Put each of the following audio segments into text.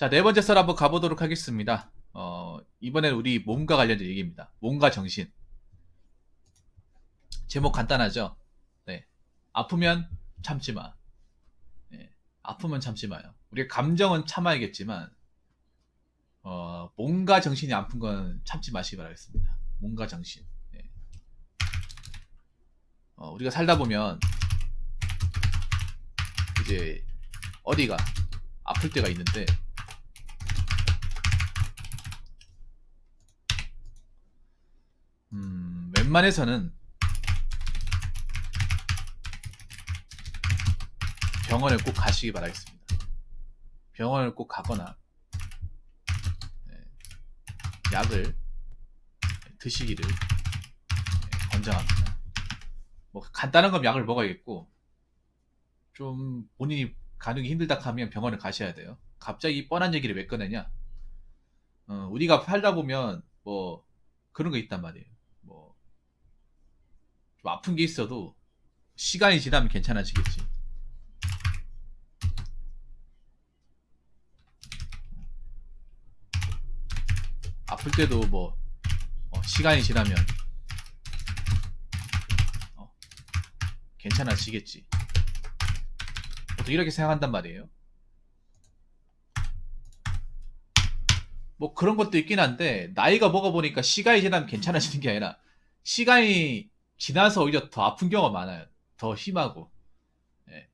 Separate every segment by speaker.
Speaker 1: 자, 네 번째 썰 한번 가보도록 하겠습니다. 이번엔 우리 몸과 관련된 얘기입니다. 몸과 정신. 제목 간단하죠? 네. 아프면 참지 마. 네. 아프면 참지 마요. 우리가 감정은 참아야겠지만, 몸과 정신이 아픈 건 참지 마시기 바라겠습니다. 몸과 정신. 네. 우리가 살다 보면, 이제, 어디가 아플 때가 있는데, 웬만해서는 병원을 꼭 가시기 바라겠습니다. 병원을 꼭 가거나 네, 약을 드시기를 권장합니다. 뭐 간단한 건 약을 먹어야겠고 좀 본인이 가능이 힘들다 하면 병원을 가셔야 돼요. 갑자기 뻔한 얘기를 왜 꺼내냐? 우리가 살다 보면 뭐 그런 거 있단 말이에요. 뭐 좀 아픈 게 있어도 시간이 지나면 괜찮아지겠지. 아플 때도 뭐 시간이 지나면 어, 괜찮아지겠지. 보통 이렇게 생각한단 말이에요. 뭐 그런 것도 있긴 한데 나이가 먹어보니까 시간이 지나면 괜찮아지는 게 아니라 시간이 지나서 오히려 더 아픈 경우가 많아요. 더 심하고. 예.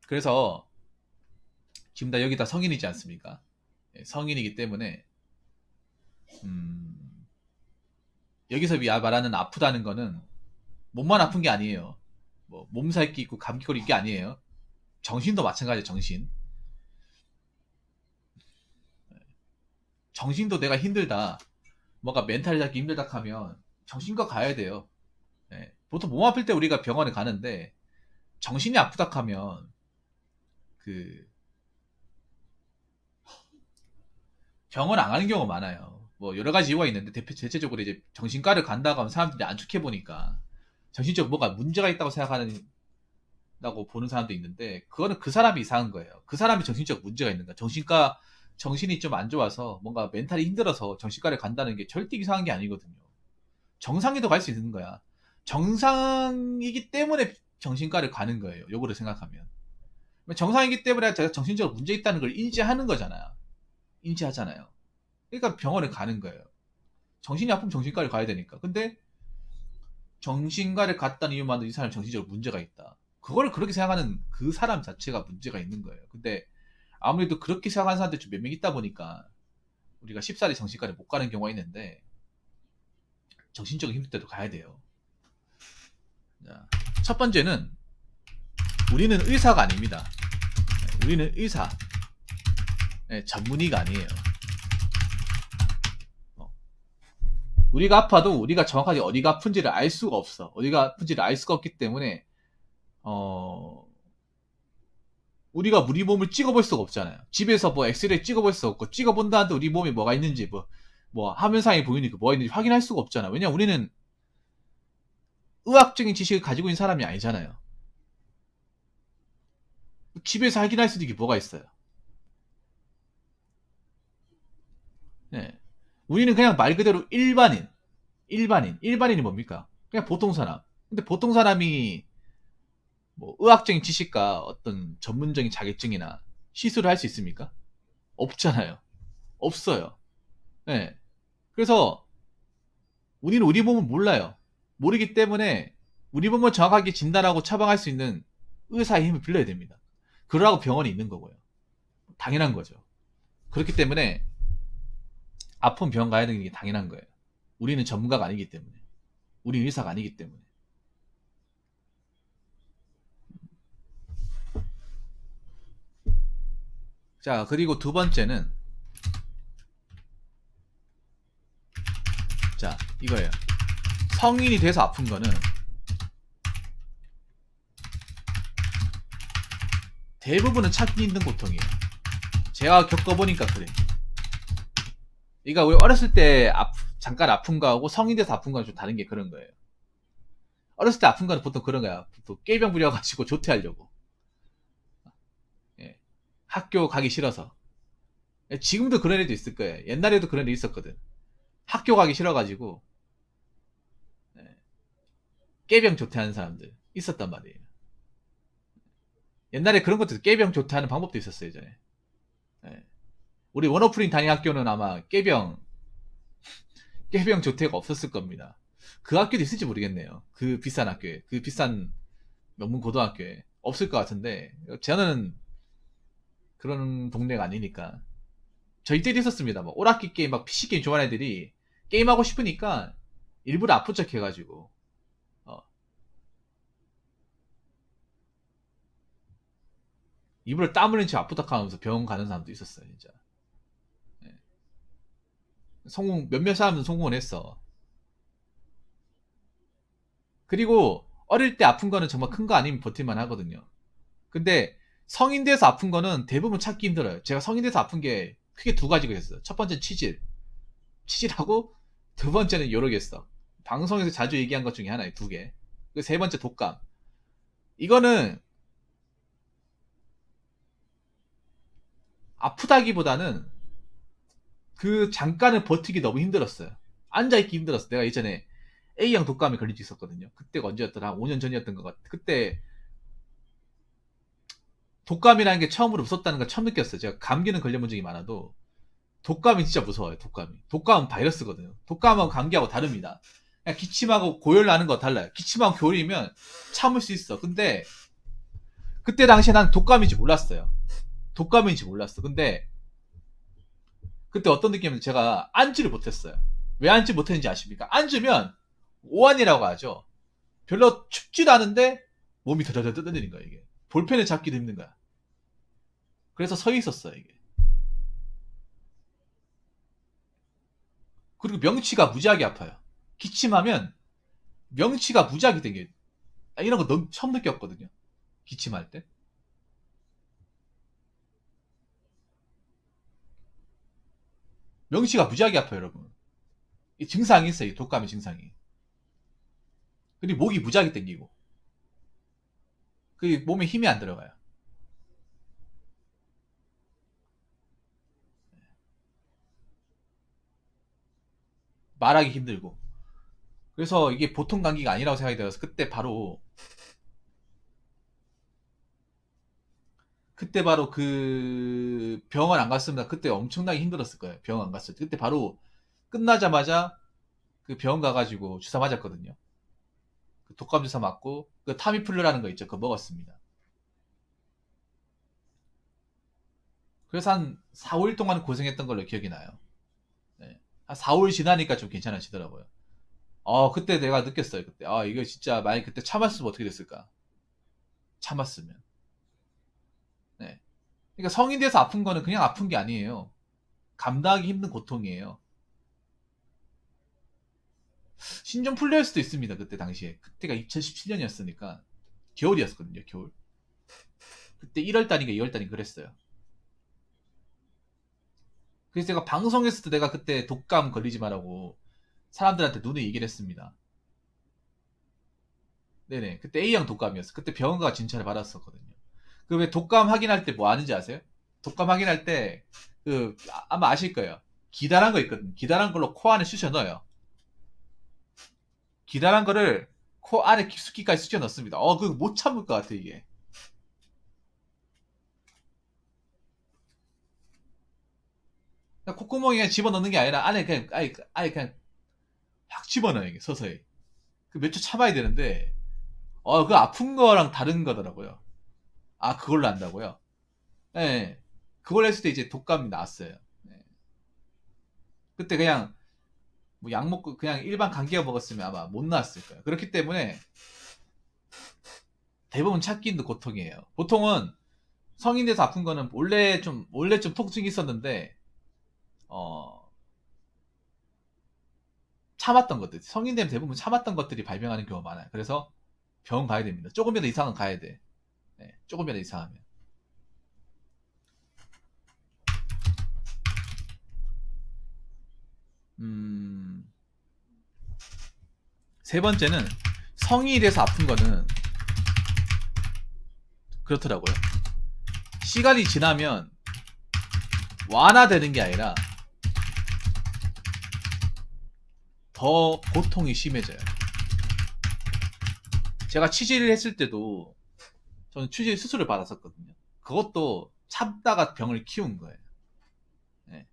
Speaker 1: 그래서 지금 다 여기 다 성인이지 않습니까? 예, 성인이기 때문에 음, 여기서 말하는 아프다는 거는 몸만 아픈 게 아니에요. 뭐 몸살 기 있고 감기 걸린 게 아니에요. 정신도 마찬가지예요. 정신. 정신도 내가 힘들다. 뭔가 멘탈 잡기 힘들다 하면 정신과 가야 돼요. 예. 보통 몸 아플 때 우리가 병원에 가는데 정신이 아프다 하면 그 병원 안 가는 경우가 많아요. 뭐 여러 가지 이유가 있는데 대체적으로 이제 정신과를 간다고 하면 사람들이 안 좋게 보니까 정신적 뭐가 문제가 있다고 생각하는다고 보는 사람도 있는데 그거는 그 사람이 이상한 거예요. 그 사람이 정신적 문제가 있는 거야. 정신과 정신이 좀 안 좋아서 뭔가 멘탈이 힘들어서 정신과를 간다는 게 절대 이상한 게 아니거든요. 정상에도 갈 수 있는 거야. 정상이기 때문에 정신과를 가는 거예요. 요거를 생각하면. 정상이기 때문에 제가 정신적으로 문제 있다는 걸 인지하는 거잖아요. 인지하잖아요. 그러니까 병원에 가는 거예요. 정신이 아프면 정신과를 가야 되니까. 근데 정신과를 갔다는 이유만으로 이 사람이 정신적으로 문제가 있다. 그걸 그렇게 생각하는 그 사람 자체가 문제가 있는 거예요. 근데 아무래도 그렇게 생각하는 사람들이 좀 몇 명 있다 보니까 우리가 쉽사리 정신과를 못 가는 경우가 있는데 정신적으로 힘들 때도 가야 돼요. 자, 첫 번째는 우리는 의사가 아닙니다. 우리는 의사, 전문의가 아니에요. 우리가 아파도 우리가 정확하게 어디가 아픈지를 알 수가 없어. 어디가 아픈지를 알 수가 없기 때문에 우리가 우리 몸을 찍어볼 수가 없잖아요. 집에서 뭐 엑스레이 찍어볼 수 없고 찍어본다는데 우리 몸에 뭐가 있는지 뭐 화면상에 보이니까 뭐가 있는지 확인할 수가 없잖아. 왜냐 우리는 의학적인 지식을 가지고 있는 사람이 아니잖아요. 집에서 확인할 수 있는 게 뭐가 있어요. 네. 우리는 그냥 말 그대로 일반인이 뭡니까? 그냥 보통 사람. 근데 보통 사람이 뭐 의학적인 지식과 어떤 전문적인 자격증이나 시술을 할 수 있습니까? 없잖아요. 없어요. 네. 그래서 우리는 우리 몸을 몰라요. 모르기 때문에 우리 몸을 정확하게 진단하고 처방할 수 있는 의사의 힘을 빌려야 됩니다. 그러라고 병원이 있는 거고요. 당연한 거죠. 그렇기 때문에 아픈 병원 가야 되는 게 당연한 거예요. 우리는 전문가가 아니기 때문에. 우리는 의사가 아니기 때문에. 자, 그리고 두 번째는 자, 이거예요. 성인이 돼서 아픈 거는 대부분은 참기 힘든 고통이에요. 제가 겪어보니까 그래. 그러니까 우리 어렸을 때 잠깐 아픈 거하고 성인 돼서 아픈 거는 좀 다른 게 그런 거예요. 어렸을 때 아픈 거는 보통 그런 거야. 보통 꾀병 부려가지고 조퇴하려고. 예. 학교 가기 싫어서. 지금도 그런 애도 있을 거예요. 옛날에도 그런 애 있었거든. 학교 가기 싫어가지고 예, 깨병 조퇴하는 사람들 있었단 말이에요. 옛날에 그런 것도 깨병 조퇴하는 방법도 있었어요. 예전에. 예. 우리 원어프린 단위 학교는 아마 깨병 조퇴가 없었을 겁니다. 그 학교도 있을지 모르겠네요. 그 비싼 학교에, 그 비싼 명문 고등학교에 없을 것 같은데 저는 그런 동네가 아니니까. 저희 때도 있었습니다. 뭐 오락기 게임, 막 PC 게임 좋아하는 애들이 게임하고 싶으니까 일부러 아픈 척 해가지고 어, 일부러 땀 흘린 척 아프다 하면서 병원 가는 사람도 있었어요, 진짜. 예. 몇몇 사람은 성공을 했어. 그리고 어릴 때 아픈 거는 정말 큰 거 아니면 버틸만 하거든요. 근데 성인 돼서 아픈 거는 대부분 찾기 힘들어요. 제가 성인 돼서 아픈 게 크게 두 가지가 있어요. 첫 번째는 치질하고 두 번째는 요러 개 있어. 방송에서 자주 얘기한 것 중에 하나예요. 두 개. 그 세 번째 독감. 이거는 아프다기보다는 그 잠깐을 버티기 너무 힘들었어요. 앉아있기 힘들었어. 내가 예전에 A형 독감에 걸린 적 있었거든요. 그때가 언제였더라? 5년 전이었던 것 같아. 그때 독감이라는 게 처음으로 무섭다는 걸 처음 느꼈어요. 제가 감기는 걸려본 적이 많아도 독감이 진짜 무서워요. 독감은 바이러스거든요. 독감하고 감기하고 다릅니다. 그냥 기침하고 고열 나는 거 달라요. 기침하고 고열이면 참을 수 있어. 근데 그때 당시에 난 독감인지 몰랐어요. 독감인지 몰랐어. 근데 그때 어떤 느낌이냐면 제가 앉지를 못했어요. 왜 앉지 못했는지 아십니까? 앉으면 오한이라고 하죠. 별로 춥지도 않은데 몸이 더더더 뜨드는 거야, 이게. 볼펜을 잡기도 힘든 거야. 그래서 서 있었어요, 이게. 그리고 명치가 무지하게 아파요. 기침하면 명치가 무지하게 땡겨요. 이런 거 너무 처음 느꼈거든요. 기침할 때. 명치가 무지하게 아파요, 여러분. 이 증상이 있어요, 이 독감의 증상이. 그리고 목이 무지하게 땡기고. 그 몸에 힘이 안 들어가요. 말하기 힘들고. 그래서 이게 보통 감기가 아니라고 생각이 들어서 그때 바로 그 병원 안 갔으면 그때 엄청나게 힘들었을 거예요. 병원 안 갔을 때. 그때 바로 끝나자마자 그 병원 가가지고 주사 맞았거든요. 그 독감 주사 맞고 그 타미플루라는 거 있죠. 그거 먹었습니다. 그래서 한 4, 5일 동안 고생했던 걸로 기억이 나요. 네. 한 4, 5일 지나니까 좀 괜찮아지더라고요. 그때 내가 느꼈어요. 그때. 이거 진짜 만약 그때 참았으면 어떻게 됐을까? 참았으면. 네. 그러니까 성인 돼서 아픈 거는 그냥 아픈 게 아니에요. 감당하기 힘든 고통이에요. 신종 풀려일 수도 있습니다. 그때 당시에. 그때가 2017년이었으니까 겨울이었거든요. 겨울. 그때 1월 달인가 2월 달인가 그랬어요. 그래서 제가 방송했을 때 내가 그때 독감 걸리지 말라고 사람들한테 눈에 얘기를 했습니다. 네네. 그때 A형 독감이었어. 그때 병원 가 진찰을 받았었거든요. 그 왜 독감 확인할 때 뭐 아는지 아세요? 독감 확인할 때 아마 아실 거예요. 기다란 거 있거든요. 기다란 걸로 코 안에 쑤셔 넣어요. 기다란 거를 코 안에 깊숙이까지 쑤셔 넣습니다. 그거 못 참을 것 같아 이게. 그러니까 콧구멍에 그냥 집어넣는 게 아니라 안에 그냥 아예 그냥 확 집어넣어요 이게 서서히. 그 몇 초 참아야 되는데 그 아픈 거랑 다른 거더라고요. 그걸로 한다고요? 네. 그걸 했을 때 이제 독감이 나왔어요. 네. 그때 그냥 뭐 약 먹고 그냥 일반 감기약 먹었으면 아마 못 나왔을 거예요. 그렇기 때문에 대부분 찾기 힘든 고통이에요. 보통은 성인 돼서 아픈 거는 원래 좀 통증이 있었는데 어 참았던 것들 성인 되면 대부분 참았던 것들이 발병하는 경우가 많아요. 그래서 병원 가야 됩니다. 조금이라도 이상은 가야 돼. 네, 조금이라도 이상하면. 세 번째는 성인이 돼서 아픈 거는 그렇더라고요. 시간이 지나면 완화되는 게 아니라 더 고통이 심해져요. 제가 치질을 했을 때도 저는 치질 수술을 받았었거든요. 그것도 참다가 병을 키운 거예요. 네,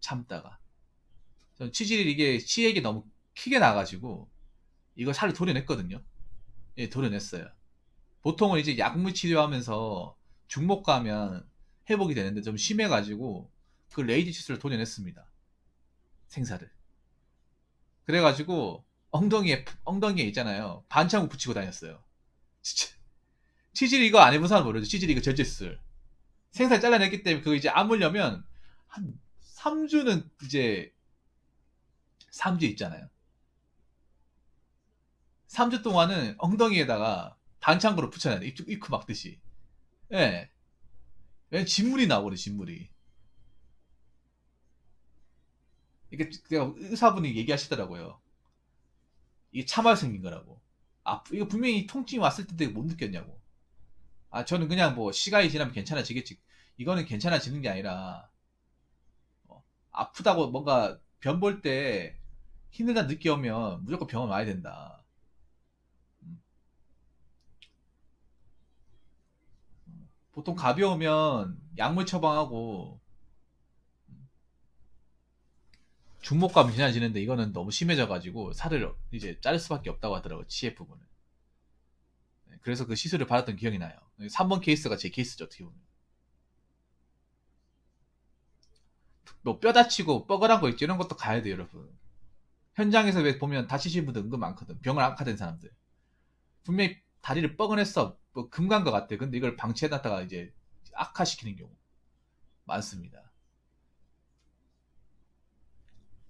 Speaker 1: 참다가. 저는 치질이 이게 치액이 너무 크게 나가지고 이거 살을 도려냈거든요. 예, 도려냈어요. 보통은 이제 약물 치료하면서 중목 가면 회복이 되는데 좀 심해가지고 그 레이지 치수를 도려냈습니다. 생사를. 그래가지고 엉덩이에 있잖아요. 반창고 붙이고 다녔어요. 진짜. 치질 이거 안 해본 사람 모르죠. 치질 이거 절제술. 생살 잘라냈기 때문에 그거 이제 아물려면 한 3주는 이제 3주 있잖아요. 3주 동안은 엉덩이에다가 반창고로 붙여놔야 돼. 입구 막듯이. 예. 왜 진물이 나오거든, 진물이. 이게 내가 의사분이 얘기하시더라고요. 이게 참아 생긴 거라고. 아, 이거 분명히 통증이 왔을 텐데 못 느꼈냐고. 아, 저는 그냥 뭐 시간이 지나면 괜찮아지겠지. 이거는 괜찮아지는 게 아니라 아프다고 뭔가 변 볼 때 힘들다 느끼 오면 무조건 병원 와야 된다. 음. 보통 가벼우면 약물 처방하고 중목 가면 괜찮아지는데 이거는 너무 심해져가지고 살을 이제 자를 수밖에 없다고 하더라고요. CF분은. 그래서 그 시술을 받았던 기억이 나요. 3번 케이스가 제 케이스죠, 어떻게 보면. 뭐 뼈 다치고 뻐근한 거 있죠. 이런 것도 가야 돼요, 여러분. 현장에서 왜 보면 다치신 분들 은근 많거든. 병을 악화된 사람들. 분명히 다리를 뻐근했어. 뭐 금간 것 같아. 근데 이걸 방치해놨다가 이제 악화시키는 경우 많습니다.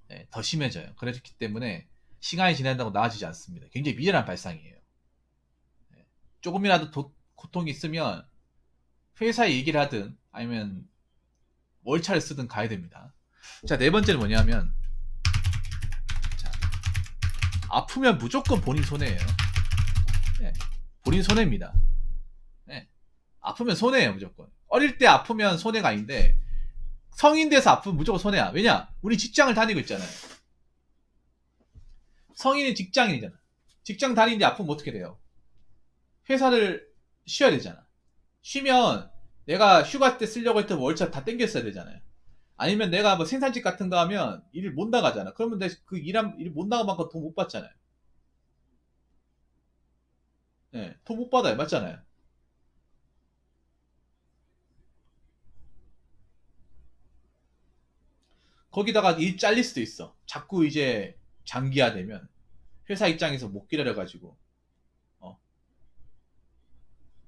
Speaker 1: 네, 더 심해져요. 그렇기 때문에 시간이 지난다고 나아지지 않습니다. 굉장히 미련한 발상이에요. 네, 조금이라도 고통이 있으면 회사에 얘기를 하든 아니면 월차를 쓰든 가야 됩니다. 자, 네 번째는 뭐냐면 자, 아프면 무조건 본인 손해예요. 네, 본인 손해입니다. 네, 아프면 손해예요, 무조건. 어릴 때 아프면 손해가 아닌데 성인 돼서 아프면 무조건 손해야. 왜냐? 우리 직장을 다니고 있잖아요. 성인이 직장인이잖아. 직장 다니는데 아프면 어떻게 돼요? 회사를 쉬어야 되잖아. 쉬면 내가 휴가 때 쓰려고 했던 월차 다 땡겼어야 되잖아요. 아니면 내가 뭐 생산직 같은 거 하면 일을 못 나가잖아. 그러면 내가 그 일 못 나간 만큼 돈 못 받잖아요. 네, 돈 못 받아요. 맞잖아요. 거기다가 일 잘릴 수도 있어. 자꾸 이제 장기화되면 회사 입장에서 못 기다려가지고 어,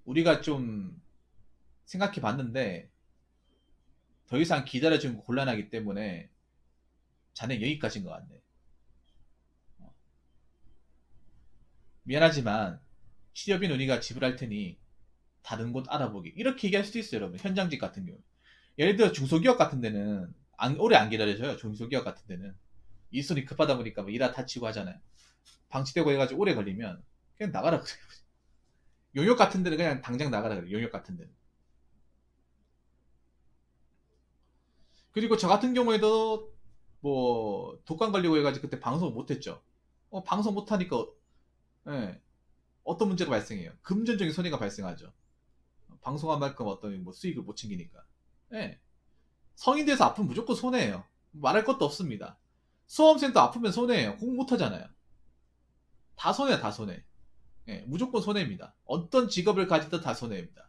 Speaker 1: 우리가 좀 생각해 봤는데 더 이상 기다려주는 거 곤란하기 때문에 자네 여기까지인 것 같네. 어, 미안하지만 치료비는 우리가 지불할 테니 다른 곳 알아보기. 이렇게 얘기할 수도 있어요, 여러분. 현장직 같은 경우. 예를 들어 중소기업 같은 데는 오래 안 기다려져요. 중소기업 같은 데는. 일손이 급하다 보니까 뭐 일하 다치고 하잖아요. 방치되고 해가지고 오래 걸리면 그냥 나가라 그래요. 용역 같은 데는 그냥 당장 나가라 그래요. 용역 같은 데는. 그리고 저 같은 경우에도 뭐 독감 걸리고 해가지고 그때 방송을 못했죠. 방송 못하니까 예, 어떤 문제가 발생해요? 금전적인 손해가 발생하죠. 방송한 만큼 어떤 뭐 수익을 못 챙기니까. 예. 성인 돼서 아프면 무조건 손해예요. 말할 것도 없습니다. 수험생도 아프면 손해예요. 공부 못하잖아요. 다 손해야, 다 손해. 예, 무조건 손해입니다. 어떤 직업을 가지든 다 손해입니다.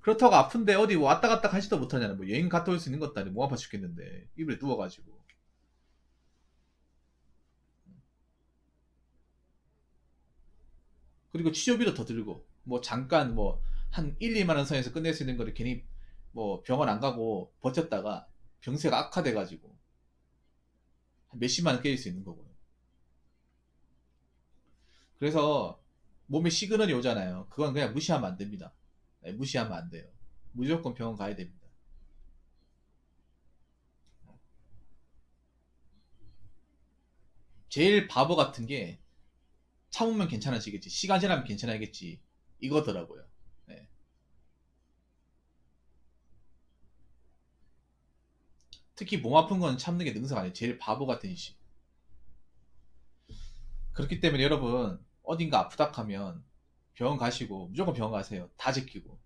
Speaker 1: 그렇다고 아픈데 어디 왔다 갔다 가지도 못하잖아요. 뭐 여행 갔다 올 수 있는 것도 아니고 몸 아파 죽겠는데 입을 누워가지고. 그리고 치료비도 더 들고 뭐 잠깐 뭐 한 1, 2만 원 선에서 끝낼 수 있는 거를 괜히 뭐 병원 안 가고 버텼다가 병세가 악화돼가지고 한 몇십만 원 깨질 수 있는 거고요. 그래서 몸에 시그널이 오잖아요. 그건 그냥 무시하면 안 됩니다. 네, 무시하면 안 돼요. 무조건 병원 가야 됩니다. 제일 바보 같은 게 참으면 괜찮아지겠지. 시간 지나면 괜찮아지겠지. 이거더라고요. 네. 특히 몸 아픈 건 참는 게 능성 아니에요. 제일 바보 같은 짓이. 그렇기 때문에 여러분 어딘가 아프다 하면 병원 가시고 무조건 병원 가세요. 다 지키고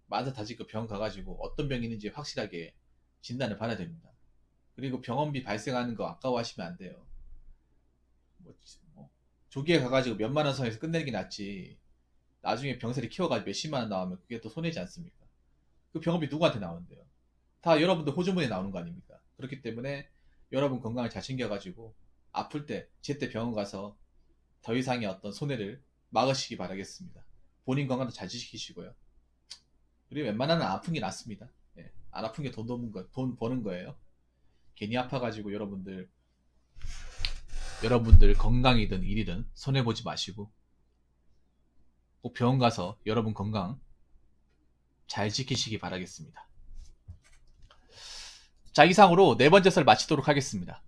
Speaker 1: 만사 다 지키고 병원 가가지고 어떤 병이 있는지 확실하게 진단을 받아야 됩니다. 그리고 병원비 발생하는 거 아까워하시면 안 돼요. 뭐, 조기에 가가지고 몇만 원 선에서 끝내는 게 낫지. 나중에 병세를 키워가지고 몇십만 원 나오면 그게 또 손해지 않습니까? 그 병원비 누구한테 나오는데요? 다 여러분들 호주머니에 나오는 거 아닙니까? 그렇기 때문에 여러분 건강을 잘 챙겨가지고 아플 때 제때 병원 가서 더 이상의 어떤 손해를 막으시기 바라겠습니다. 본인 건강도 잘 지키시고요. 그리고 웬만하면 안 아픈 게 낫습니다. 예, 안 아픈 게 돈 버는 거예요. 괜히 아파가지고 여러분들 건강이든 일이든 손해보지 마시고 꼭 병원 가서 여러분 건강 잘 지키시기 바라겠습니다. 자, 이상으로 네 번째 설 마치도록 하겠습니다.